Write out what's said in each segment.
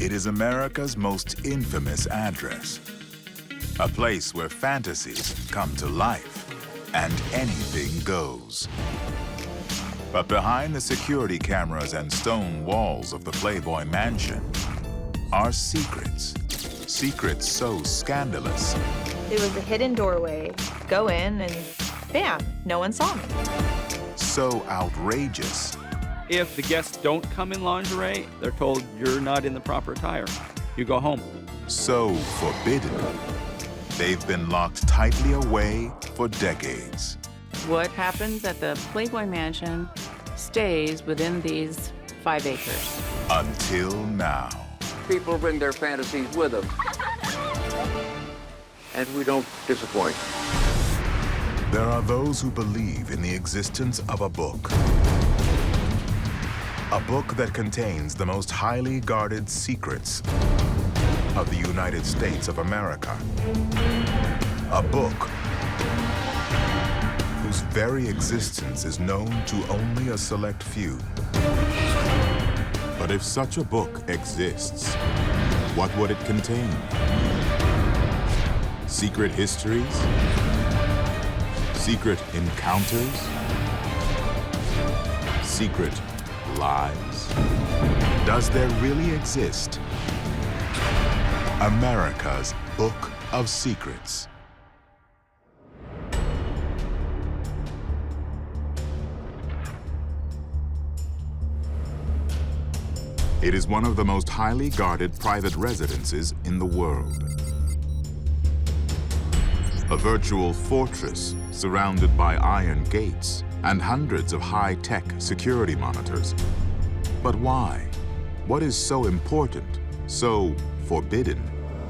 It is America's most infamous address. A place where fantasies come to life and anything goes. But behind the security cameras and stone walls of the Playboy Mansion are secrets. Secrets so scandalous. It was a hidden doorway. Go in and bam, no one saw me. So outrageous. If the guests don't come in lingerie, they're told you're not in the proper attire. You go home. So forbidden. They've been locked tightly away for decades. What happens at the Playboy Mansion stays within these 5 acres. Until now. People bring their fantasies with them. And we don't disappoint. There are those who believe in the existence of a book. A book that contains the most highly guarded secrets of the United States of America. A book whose very existence is known to only a select few. But if such a book exists, what would it contain? Secret histories? Secret encounters? Secret lies? Does there really exist America's Book of Secrets? It is one of the most highly guarded private residences in the world. A virtual fortress surrounded by iron gates and hundreds of high-tech security monitors. But why? What is so important, so forbidden,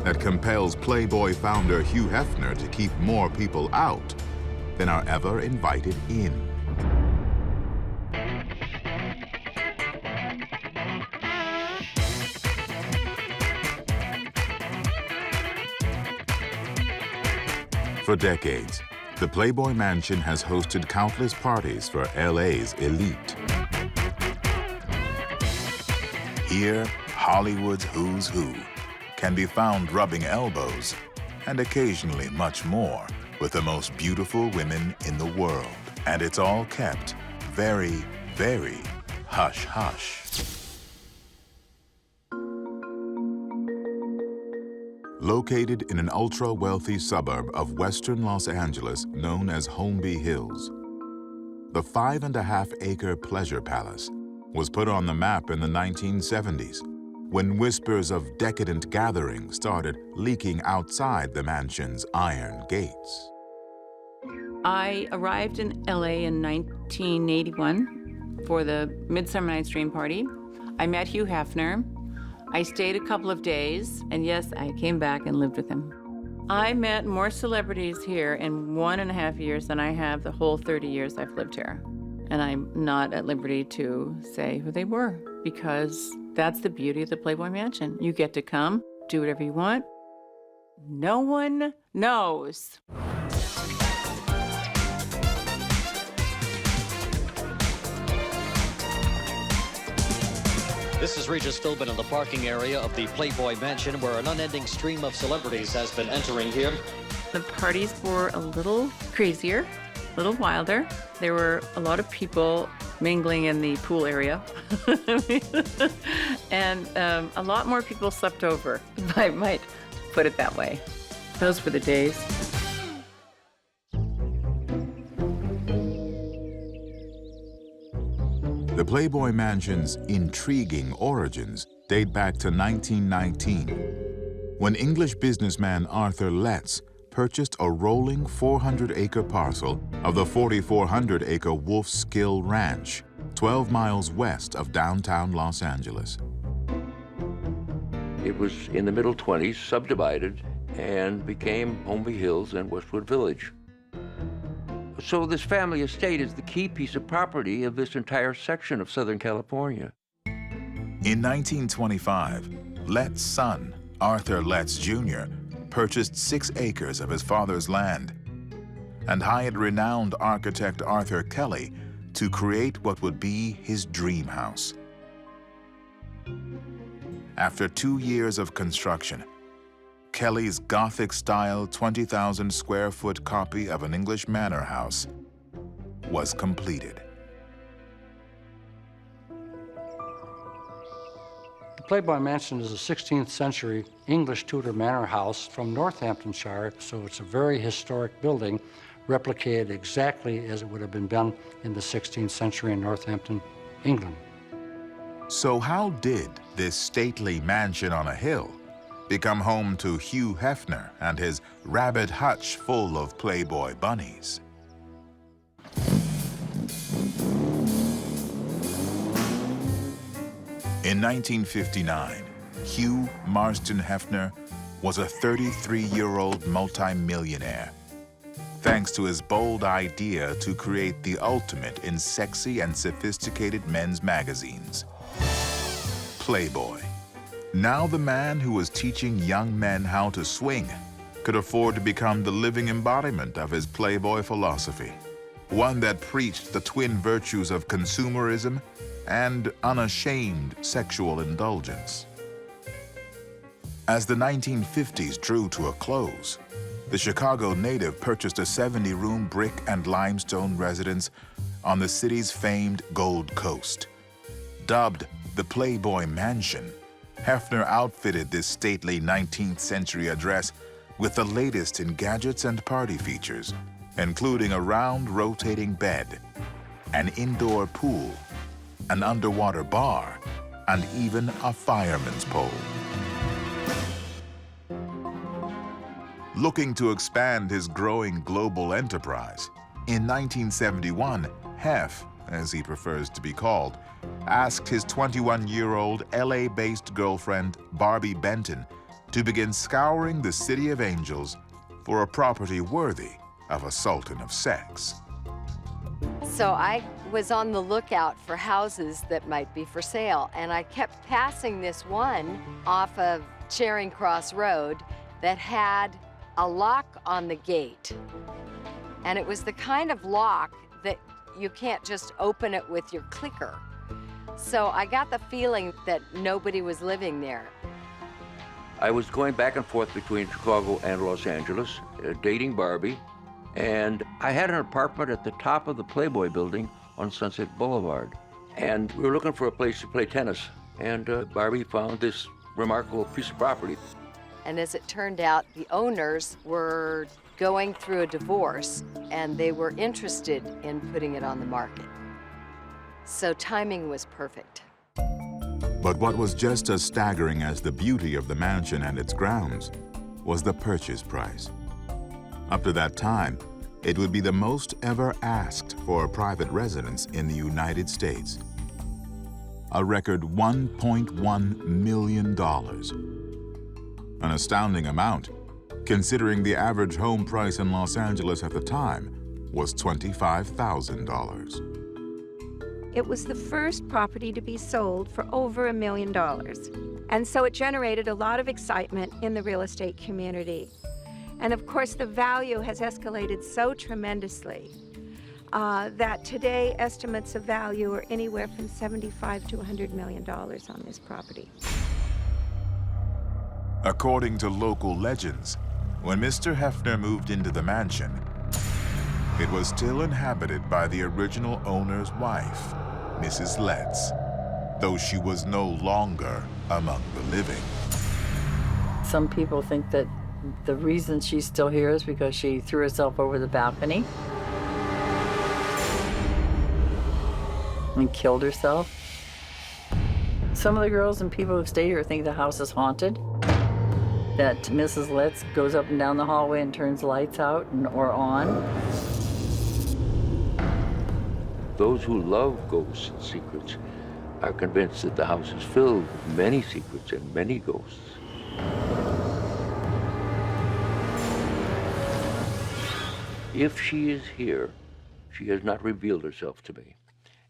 that compels Playboy founder Hugh Hefner to keep more people out than are ever invited in? For decades, the Playboy Mansion has hosted countless parties for LA's elite. Here, Hollywood's who's who can be found rubbing elbows and occasionally much more with the most beautiful women in the world. And it's all kept very, very hush-hush. Located in an ultra-wealthy suburb of western Los Angeles known as Holmby Hills, the 5.5-acre pleasure palace was put on the map in the 1970s when whispers of decadent gatherings started leaking outside the mansion's iron gates. I arrived in LA in 1981 for the Midsummer Night's Dream party. I met Hugh Hefner. I stayed a couple of days, and yes, I came back and lived with him. I met more celebrities here in 1.5 years than I have the whole 30 years I've lived here. And I'm not at liberty to say who they were, because that's the beauty of the Playboy Mansion. You get to come, do whatever you want. No one knows. This is Regis Philbin in the parking area of the Playboy Mansion, where an unending stream of celebrities has been entering here. The parties were a little crazier, a little wilder. There were a lot of people mingling in the pool area. And a lot more people slept over, if I might put it that way. Those were the days. The Playboy Mansion's intriguing origins date back to 1919, when English businessman Arthur Letts purchased a rolling 400-acre parcel of the 4,400-acre Wolfskill Ranch, 12 miles west of downtown Los Angeles. It was in the middle 20s, subdivided, and became Holmby Hills and Westwood Village. So this family estate is the key piece of property of this entire section of Southern California. In 1925, Letts' son, Arthur Letts Jr., purchased 6 acres of his father's land and hired renowned architect Arthur Kelly to create what would be his dream house. After 2 years of construction, Kelly's Gothic-style 20,000 square foot copy of an English manor house was completed. The Playboy Mansion is a 16th century English Tudor manor house from Northamptonshire, so it's a very historic building, replicated exactly as it would have been done in the 16th century in Northampton, England. So how did this stately mansion on a hill become home to Hugh Hefner and his rabbit hutch full of Playboy bunnies? In 1959, Hugh Marston Hefner was a 33-year-old multimillionaire, thanks to his bold idea to create the ultimate in sexy and sophisticated men's magazines, Playboy. Now the man who was teaching young men how to swing could afford to become the living embodiment of his Playboy philosophy, one that preached the twin virtues of consumerism and unashamed sexual indulgence. As the 1950s drew to a close, the Chicago native purchased a 70-room brick and limestone residence on the city's famed Gold Coast. Dubbed the Playboy Mansion, Hefner outfitted this stately 19th century address with the latest in gadgets and party features, including a round rotating bed, an indoor pool, an underwater bar, and even a fireman's pole. Looking to expand his growing global enterprise, in 1971, Hef, as he prefers to be called, asked his 21-year-old LA-based girlfriend, Barbie Benton, to begin scouring the City of Angels for a property worthy of a sultan of sex. So I was on the lookout for houses that might be for sale, and I kept passing this one off of Charing Cross Road that had a lock on the gate. And it was the kind of lock that you can't just open it with your clicker. So I got the feeling that nobody was living there. I was going back and forth between Chicago and Los Angeles, dating Barbie, and I had an apartment at the top of the Playboy building on Sunset Boulevard. And we were looking for a place to play tennis, and Barbie found this remarkable piece of property. And as it turned out, the owners were going through a divorce, and they were interested in putting it on the market. So timing was perfect. But what was just as staggering as the beauty of the mansion and its grounds was the purchase price. Up to that time, it would be the most ever asked for a private residence in the United States. A record $1.1 million. An astounding amount, considering the average home price in Los Angeles at the time was $25,000. It was the first property to be sold for over $1 million. And so it generated a lot of excitement in the real estate community. And of course, the value has escalated so tremendously that today estimates of value are anywhere from $75 to $100 million on this property. According to local legends, when Mr. Hefner moved into the mansion, it was still inhabited by the original owner's wife, Mrs. Letts, though she was no longer among the living. Some people think that the reason she's still here is because she threw herself over the balcony and killed herself. Some of the girls and people who stay here think the house is haunted, that Mrs. Letts goes up and down the hallway and turns lights out or on. Those who love ghosts and secrets are convinced that the house is filled with many secrets and many ghosts. If she is here, she has not revealed herself to me,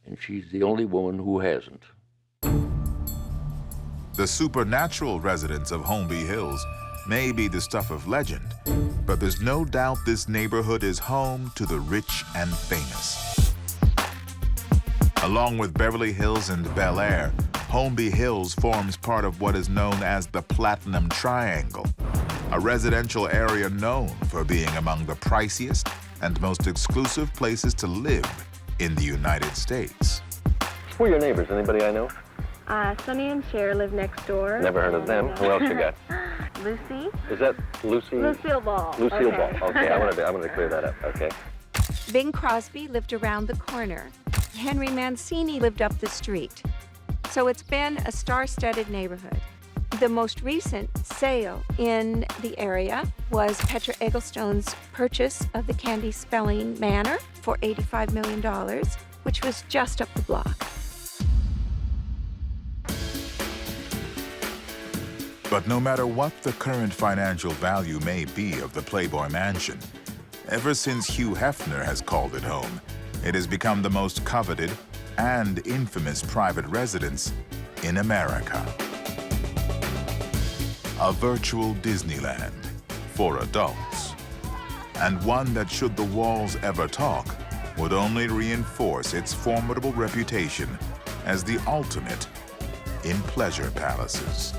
and she's the only woman who hasn't. The supernatural residents of Holmby Hills may be the stuff of legend, but there's no doubt this neighborhood is home to the rich and famous. Along with Beverly Hills and Bel Air, Holmby Hills forms part of what is known as the Platinum Triangle, a residential area known for being among the priciest and most exclusive places to live in the United States. Who are your neighbors? Anybody I know? Sonny and Cher live next door. Never heard of them. Who else you got? Lucy. Is that Lucy? Lucille Ball. Lucille Okay. Ball. Okay, I wanted to clear that up. Okay. Bing Crosby lived around the corner. Henry Mancini lived up the street. So it's been a star-studded neighborhood. The most recent sale in the area was Petra Egglestone's purchase of the Candy Spelling Manor for $85 million, which was just up the block. But no matter what the current financial value may be of the Playboy Mansion, ever since Hugh Hefner has called it home, it has become the most coveted and infamous private residence in America. A virtual Disneyland for adults, and one that, should the walls ever talk, would only reinforce its formidable reputation as the ultimate in pleasure palaces.